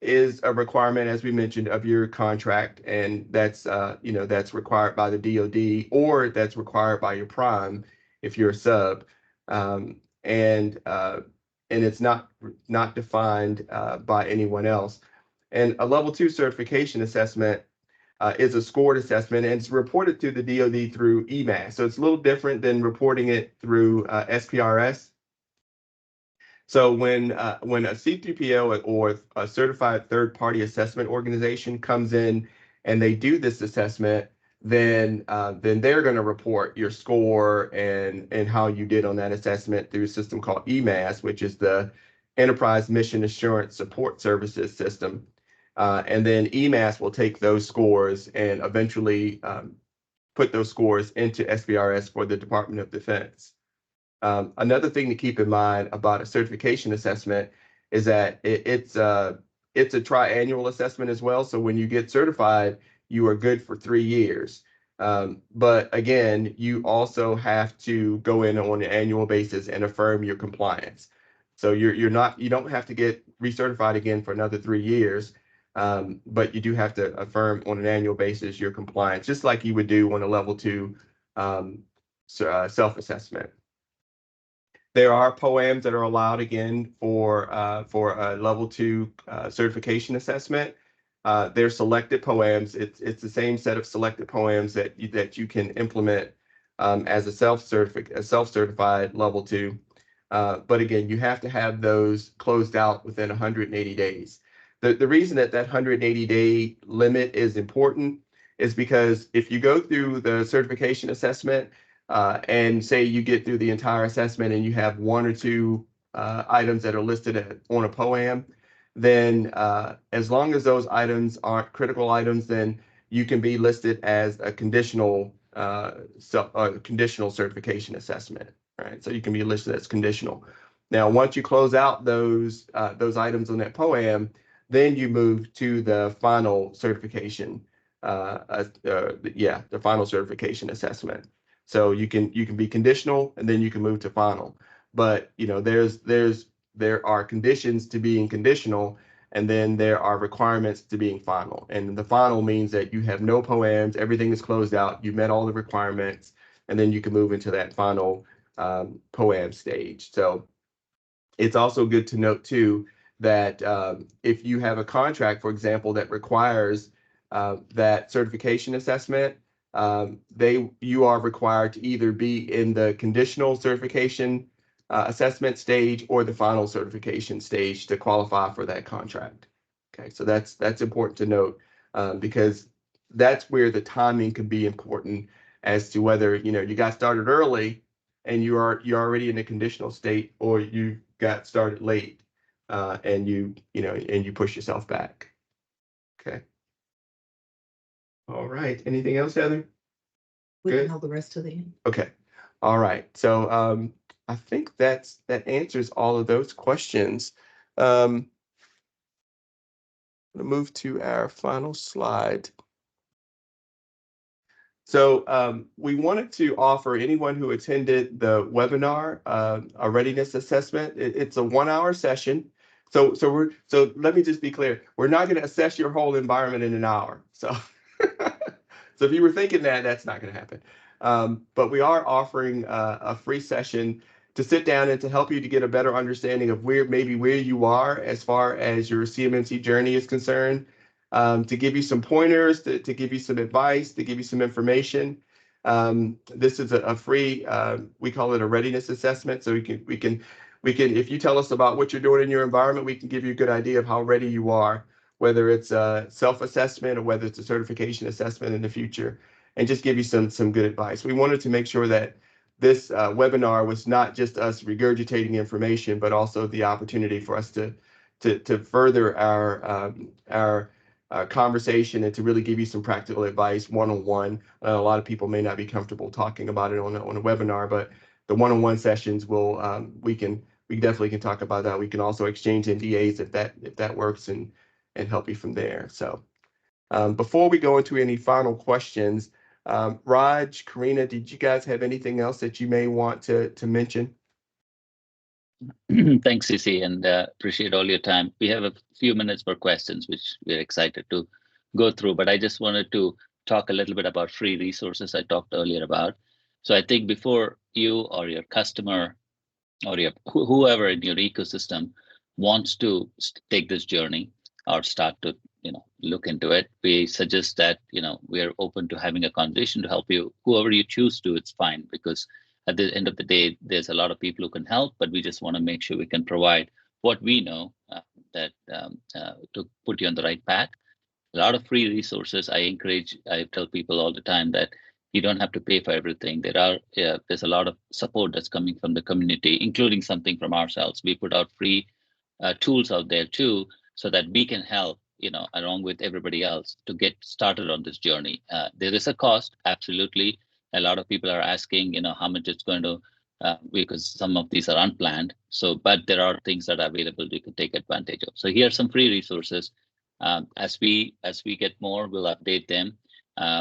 is a requirement, as we mentioned, of your contract, and that's that's required by the DoD, or that's required by your prime if you're a sub, and it's not defined by anyone else. And a level 2 certification assessment is a scored assessment, and it's reported to the DoD through EMAS. So it's a little different than reporting it through SPRS. So when a C3PO or a certified third-party assessment organization comes in and they do this assessment, then they're going to report your score and how you did on that assessment through a system called EMAS, which is the Enterprise Mission Assurance Support Services system. And then EMAS will take those scores and eventually put those scores into SBRS for the Department of Defense. Another thing to keep in mind about a certification assessment is that it's a triannual assessment as well. So when you get certified, you are good for 3 years. But again, you also have to go in on an annual basis and affirm your compliance. So you don't have to get recertified again for another 3 years. But you do have to affirm on an annual basis your compliance, just like you would do on a level 2 self-assessment. There are POAMs that are allowed again for a level 2 certification assessment. They're selected POAMs. It's the same set of selected POAMs that you can implement as a self-certified level 2. But again, you have to have those closed out within 180 days. The reason that 180-day limit is important is because if you go through the certification assessment and say you get through the entire assessment and you have 1 or 2 items that are listed on a POAM, then as long as those items aren't critical items, then you can be listed as a conditional certification assessment, right? So you can be listed as conditional. Now, once you close out those items on that POAM, then you move to the final certification, the final certification assessment. So you can be conditional and then you can move to final. But there are conditions to being conditional, and then there are requirements to being final. And the final means that you have no POAMs, everything is closed out, you met all the requirements, and then you can move into that final POAM stage. So it's also good to note too that if you have a contract, for example, that requires that certification assessment, you are required to either be in the conditional certification assessment stage or the final certification stage to qualify for that contract. Okay, so that's important to note because that's where the timing can be important as to whether you got started early and you're already in a conditional state, or you got started late and you push yourself back. Okay. All right. Anything else, Heather? We Good. can hold the rest of the. Okay. All right. So I think that answers all of those questions. I'm going to move to our final slide. So we wanted to offer anyone who attended the webinar a readiness assessment. It's a 1-hour session. So let me just be clear. We're not going to assess your whole environment in an hour. So so if you were thinking that's not going to happen. But we are offering a free session to sit down and to help you to get a better understanding of where you are as far as your CMMC journey is concerned. To give you some pointers, to give you some advice, to give you some information. This is a free, we call it a readiness assessment. So we can, if you tell us about what you're doing in your environment, we can give you a good idea of how ready you are, whether it's a self-assessment or whether it's a certification assessment in the future, and just give you some good advice. We wanted to make sure that this webinar was not just us regurgitating information, but also the opportunity for us to further our conversation and to really give you some practical advice one-on-one. A lot of people may not be comfortable talking about it on a webinar, but the one-on-one sessions will we definitely can talk about that. We can also exchange NDAs if that works and help you from there. So before we go into any final questions, Raj, Karina, did you guys have anything else that you may want to mention? Thanks, CC, and appreciate all your time. We have a few minutes for questions, which we're excited to go through, but I just wanted to talk a little bit about free resources I talked earlier about. So I think before you or your customer or whoever in your ecosystem wants to take this journey or start to look into it, we suggest that we're open to having a conversation to help you. Whoever you choose to, it's fine, because at the end of the day, there's a lot of people who can help, but we just want to make sure we can provide what we know to put you on the right path. A lot of free resources. I tell people all the time that you don't have to pay for everything. There's a lot of support that's coming from the community, including something from ourselves. We put out free tools out there too, so that we can help, along with everybody else to get started on this journey. There is a cost, absolutely. A lot of people are asking, how much it's going to, because some of these are unplanned. So, but there are things that are available you can take advantage of. So here are some free resources. As we get more, we'll update them.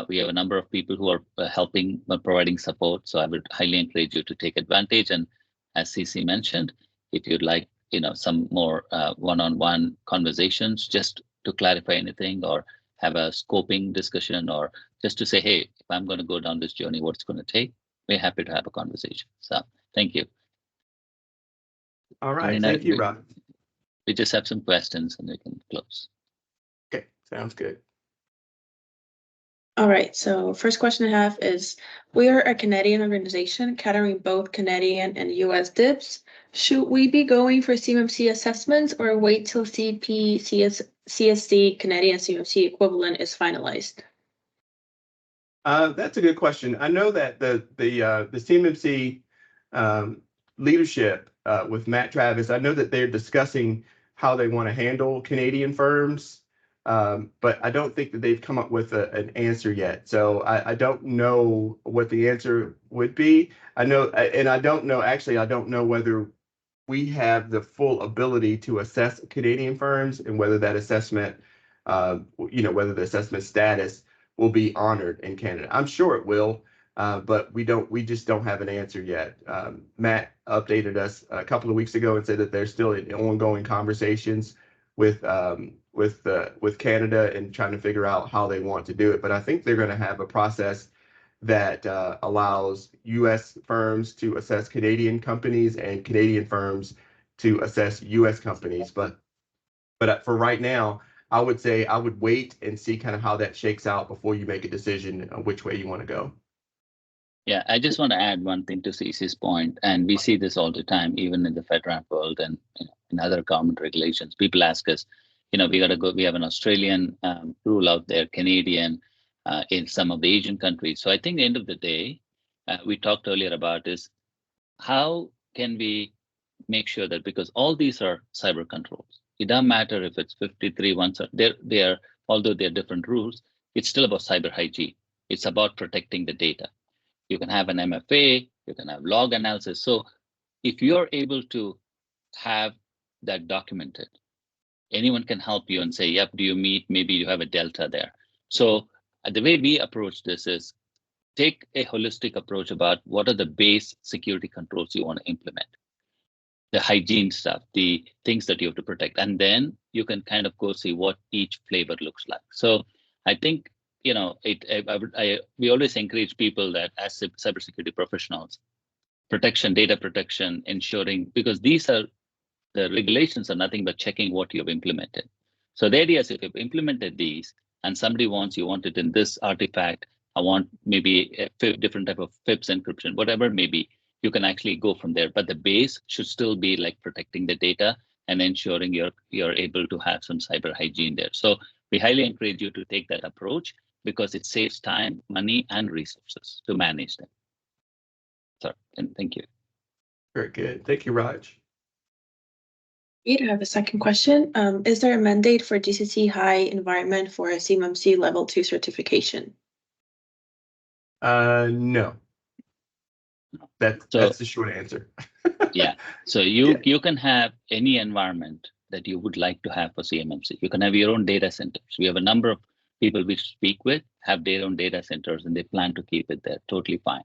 We have a number of people who are helping, providing support. So I would highly encourage you to take advantage. And as CC mentioned, if you'd like, some more one-on-one conversations just to clarify anything, or have a scoping discussion, or just to say, hey, if I'm going to go down this journey, what's going to take? We're happy to have a conversation. So thank you. All right, thank you, Rod. We just have some questions and we can close. Okay, sounds good. All right, so first question I have is, we are a Canadian organization catering both Canadian and US DIBs. Should we be going for CMMC assessments or wait till CSD Canadian CMMC equivalent is finalized? That's a good question. I know that the CMMC leadership with Matt Travis, I know that they're discussing how they want to handle Canadian firms, but I don't think that they've come up with an answer yet. So I don't know what the answer would be. I know, and I don't know, actually, I don't know whether we have the full ability to assess Canadian firms, and whether that assessment, whether the assessment status will be honored in Canada. I'm sure it will, but we just don't have an answer yet. Matt updated us a couple of weeks ago and said that they're still in ongoing conversations with Canada and trying to figure out how they want to do it. But I think they're going to have a process that allows U.S. firms to assess Canadian companies and Canadian firms to assess U.S. companies. But for right now, I would say I would wait and see kind of how that shakes out before you make a decision on which way you want to go. Yeah, I just want to add one thing to CC's point, and we see this all the time, even in the FedRAMP world and in other government regulations. People ask us, we got to go. We have an Australian rule out there, Canadian, in some of the Asian countries. So I think at the end of the day, we talked earlier about is how can we make sure that, because all these are cyber controls, it doesn't matter if it's 53 ones, they are, although they're different rules, it's still about cyber hygiene. It's about protecting the data. You can have an MFA, you can have log analysis. So if you're able to have that documented, anyone can help you and say, yep, do you meet, maybe you have a delta there. So the way we approach this is take a holistic approach about what are the base security controls you want to implement, the hygiene stuff, the things that you have to protect, and then you can kind of go see what each flavor looks like. So I think, we always encourage people that as cybersecurity professionals, protection, data protection, ensuring, because these are, the regulations are nothing but checking what you've implemented. So the idea is if you've implemented these and somebody wants, you want it in this artifact, I want maybe a different type of FIPS encryption, whatever it may be, you can actually go from there. But the base should still be like protecting the data and ensuring you're able to have some cyber hygiene there. So we highly encourage you to take that approach because it saves time, money, and resources to manage them. So, and thank you. Very good. Thank you, Raj. I have a second question. Is there a mandate for GCC high environment for a CMMC level 2 certification? No. That's the short answer. Yeah. So you can have any environment that you would like to have for CMMC. You can have your own data centers. We have a number of people we speak with have their own data centers and they plan to keep it there. Totally fine.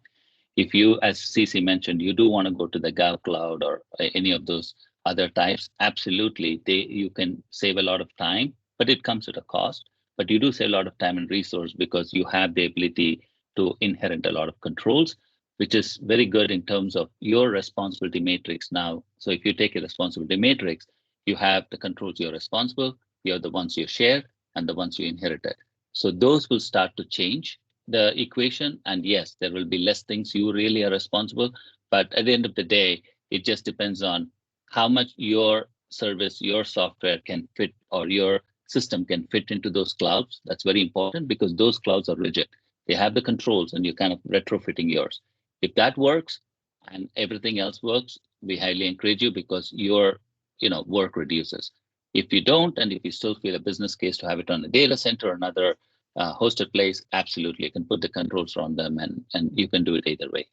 If you, as CC mentioned, you do want to go to the Gov Cloud or any of those other types, absolutely, you can save a lot of time, but it comes at a cost. But you do save a lot of time and resource because you have the ability to inherit a lot of controls, which is very good in terms of your responsibility matrix now. So if you take a responsibility matrix, you have the controls you're responsible, you have the ones you share, and the ones you inherited. So those will start to change the equation. And yes, there will be less things you really are responsible. But at the end of the day, it just depends on how much your service, your software can fit, or your system can fit into those clouds. That's very important because those clouds are rigid. They have the controls and you're kind of retrofitting yours. If that works and everything else works, we highly encourage you because work reduces. If you don't, and if you still feel a business case to have it on a data center or another hosted place, absolutely, you can put the controls on them, and you can do it either way.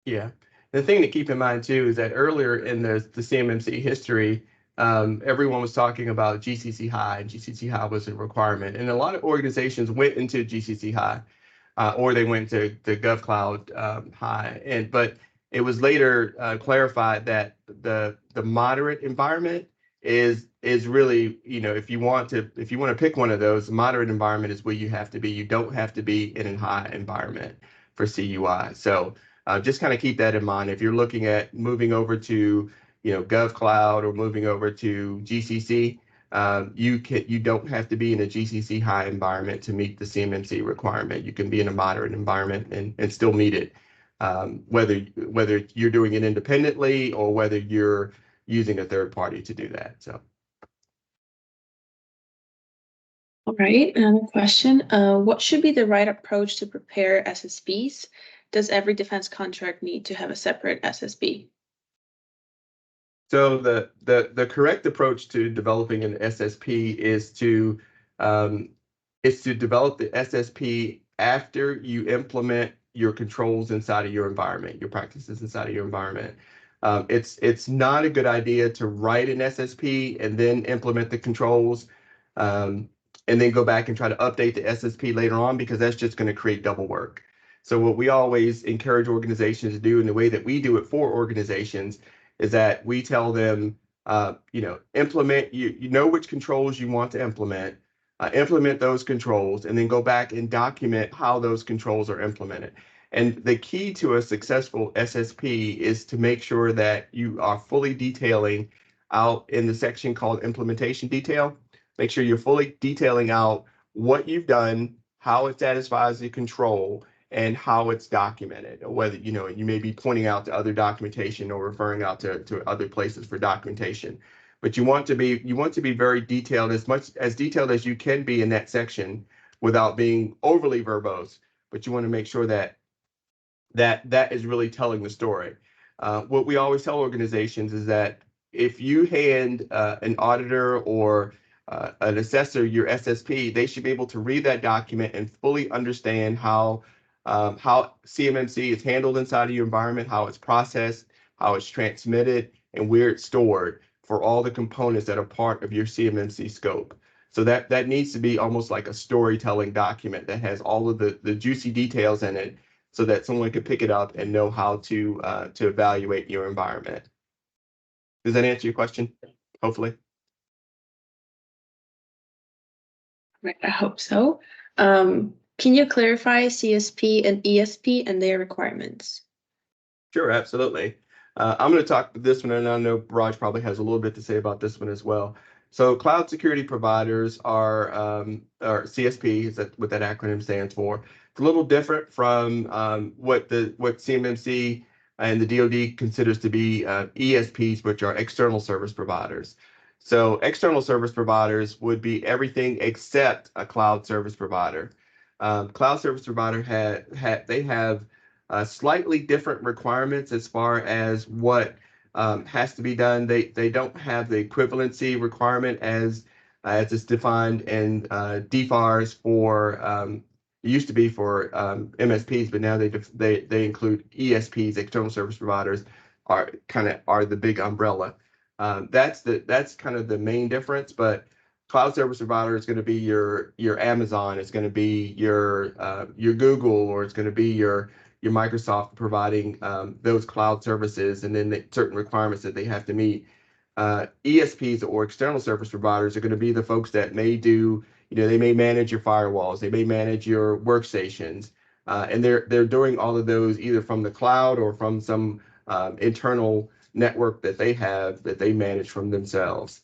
Yeah. The thing to keep in mind too is that earlier in the CMMC history, everyone was talking about GCC high, and GCC high was a requirement, and a lot of organizations went into GCC high, or they went to the GovCloud high, but it was later clarified that the moderate environment is really, if you want to pick one of those, moderate environment is where you have to be. You don't have to be in a high environment for CUI. So just kind of keep that in mind. If you're looking at moving over to, GovCloud or moving over to GCC, you don't have to be in a GCC high environment to meet the CMMC requirement. You can be in a moderate environment and still meet it, whether you're doing it independently or whether you're using a third party to do that. So. All right, another question. What should be the right approach to prepare SSPs? Does every defense contract need to have a separate SSP? So the correct approach to developing an SSP is to develop the SSP after you implement your controls inside of your environment, your practices inside of your environment. It's not a good idea to write an SSP and then implement the controls, and then go back and try to update the SSP later on, because that's just going to create double work. So what we always encourage organizations to do, and the way that we do it for organizations, is that we tell them, implement, you know which controls you want to implement those controls, and then go back and document how those controls are implemented. And the key to a successful SSP is to make sure that you are fully detailing out in the section called implementation detail. Make sure you're fully detailing out what you've done, how it satisfies the control, and how it's documented, or whether, you may be pointing out to other documentation or referring out to other places for documentation. But you want to be very detailed, as much as detailed as you can be in that section without being overly verbose. But you want to make sure that is really telling the story. What we always tell organizations is that if you hand an auditor or an assessor your SSP, they should be able to read that document and fully understand how CMMC is handled inside of your environment, how it's processed, how it's transmitted, and where it's stored for all the components that are part of your CMMC scope. So that needs to be almost like a storytelling document that has all of the juicy details in it, so that someone can pick it up and know how to evaluate your environment. Does that answer your question? Hopefully. Right, I hope so. Can you clarify CSP and ESP and their requirements? Sure, absolutely. I'm going to talk this one, and I know Raj probably has a little bit to say about this one as well. So cloud security providers are CSP, is what that acronym stands for. It's a little different from what CMMC and the DoD considers to be ESPs, which are external service providers. So external service providers would be everything except a cloud service provider. Cloud service provider they have slightly different requirements as far as what has to be done. They don't have the equivalency requirement as it's defined in DFARS for it used to be for MSPs, but now they include ESPs, external service providers, are the big umbrella. That's kind of the main difference. But cloud service provider is going to be your Amazon, it's going to be your Google, or it's going to be your Microsoft providing those cloud services, and then certain requirements that they have to meet. ESPs, or external service providers, are going to be the folks that may do, they may manage your firewalls, they may manage your workstations, and they're doing all of those either from the cloud or from some internal network that they have that they manage from themselves.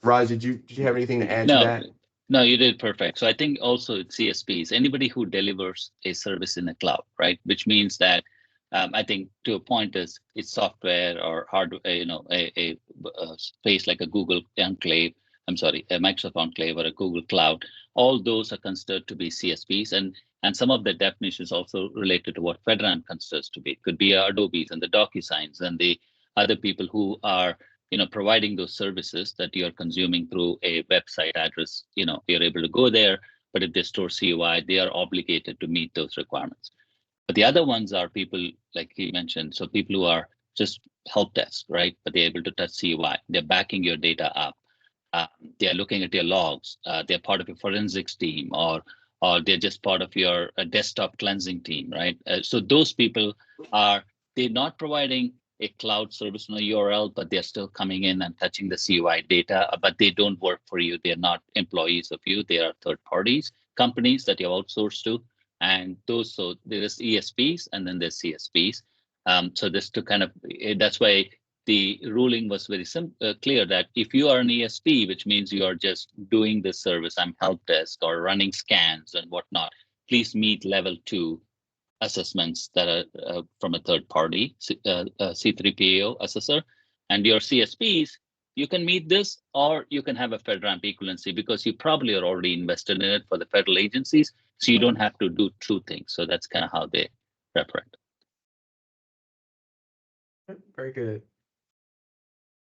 Raj, did you have anything to add to that? No, you did perfect. So I think also it's CSPs, anybody who delivers a service in the cloud, right? Which means that I think to a point is it's software or hardware, a space like a Google Enclave, a Microsoft Enclave or a Google Cloud. All those are considered to be CSPs, and some of the definitions also related to what FedRAMP considers to be. It could be Adobe's and the DocuSigns and the other people who are providing those services that you're consuming through a website address, you're able to go there, but if they store CUI, they are obligated to meet those requirements. But the other ones are people, like he mentioned, so people who are just help desk, right? But they're able to touch CUI. They're backing your data up. They're looking at your logs. They're part of your forensics team, or they're just part of your desktop cleansing team, right? So those people they're not providing a cloud service on a URL, but they're still coming in and touching the CUI data, but they don't work for you. They're not employees of you. They are third parties, companies that you outsource to. And so there's ESPs and then there's CSPs. So this to kind of, that's why the ruling was very clear that if you are an ESP, which means you are just doing this service, I'm help desk or running scans and whatnot, please meet level 2 assessments that are from a third party, C3PAO assessor. And your CSPs, you can meet this, or you can have a FedRAMP equivalency because you probably are already invested in it for the federal agencies. So you don't have to do 2 things. So that's kind of how they represent. Very good.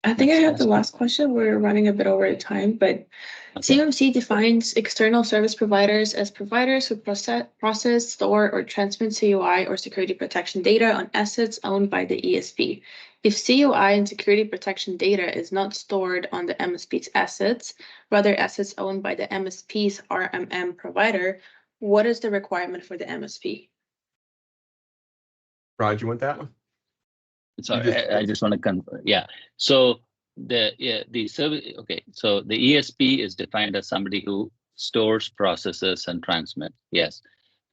I think I have the last question. We're running a bit over time, but okay. CMMC defines external service providers as providers who process, store, or transmit CUI or security protection data on assets owned by the ESP. If CUI and security protection data is not stored on the MSP's assets, rather assets owned by the MSP's RMM provider, what is the requirement for the MSP? Rod, you want that one? Sorry, I just want to confirm. Yeah. So the service. Okay. So the ESP is defined as somebody who stores, processes, and transmits. Yes.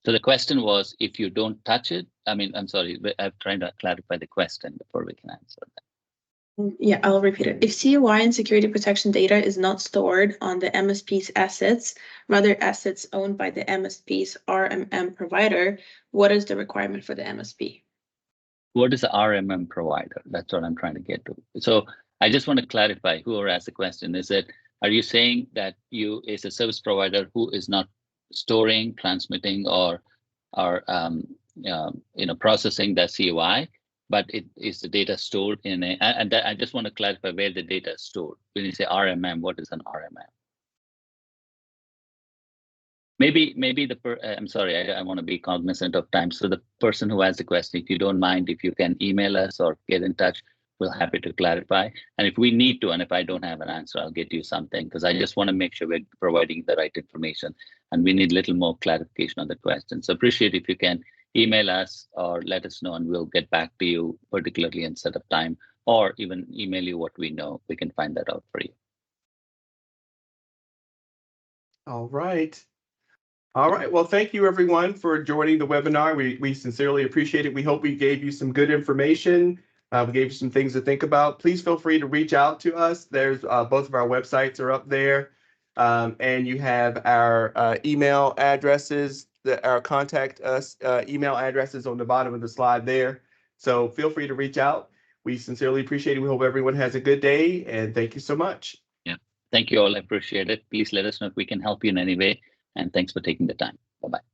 So the question was, if you don't touch it. I mean, I'm sorry, but I'm trying to clarify the question before we can answer that. Yeah, I'll repeat it. If CUI and security protection data is not stored on the MSP's assets, rather assets owned by the MSP's RMM provider, what is the requirement for the MSP? What is the RMM provider? That's what I'm trying to get to. So I just want to clarify, whoever asked the question, are you saying that you is a service provider who is not storing, transmitting, or processing the CUI, but it is the data stored in and I just want to clarify where the data is stored. When you say RMM, what is an RMM? Maybe I'm sorry, I want to be cognizant of time. So the person who asked the question, if you don't mind, if you can email us or get in touch, we're happy to clarify. And if we need to, and if I don't have an answer, I'll get you something, because I just want to make sure we're providing the right information, and we need a little more clarification on the question. So appreciate if you can email us or let us know, and we'll get back to you particularly and set up time, or even email you what we know. We can find that out for you. All right. All right. Well, thank you, everyone, for joining the webinar. We sincerely appreciate it. We hope we gave you some good information. We gave you some things to think about. Please feel free to reach out to us. There's both of our websites are up there, and you have our email addresses, our contact us email addresses on the bottom of the slide there. So feel free to reach out. We sincerely appreciate it. We hope everyone has a good day, and thank you so much. Yeah. Thank you all. I appreciate it. Please let us know if we can help you in any way. And thanks for taking the time. Bye-bye.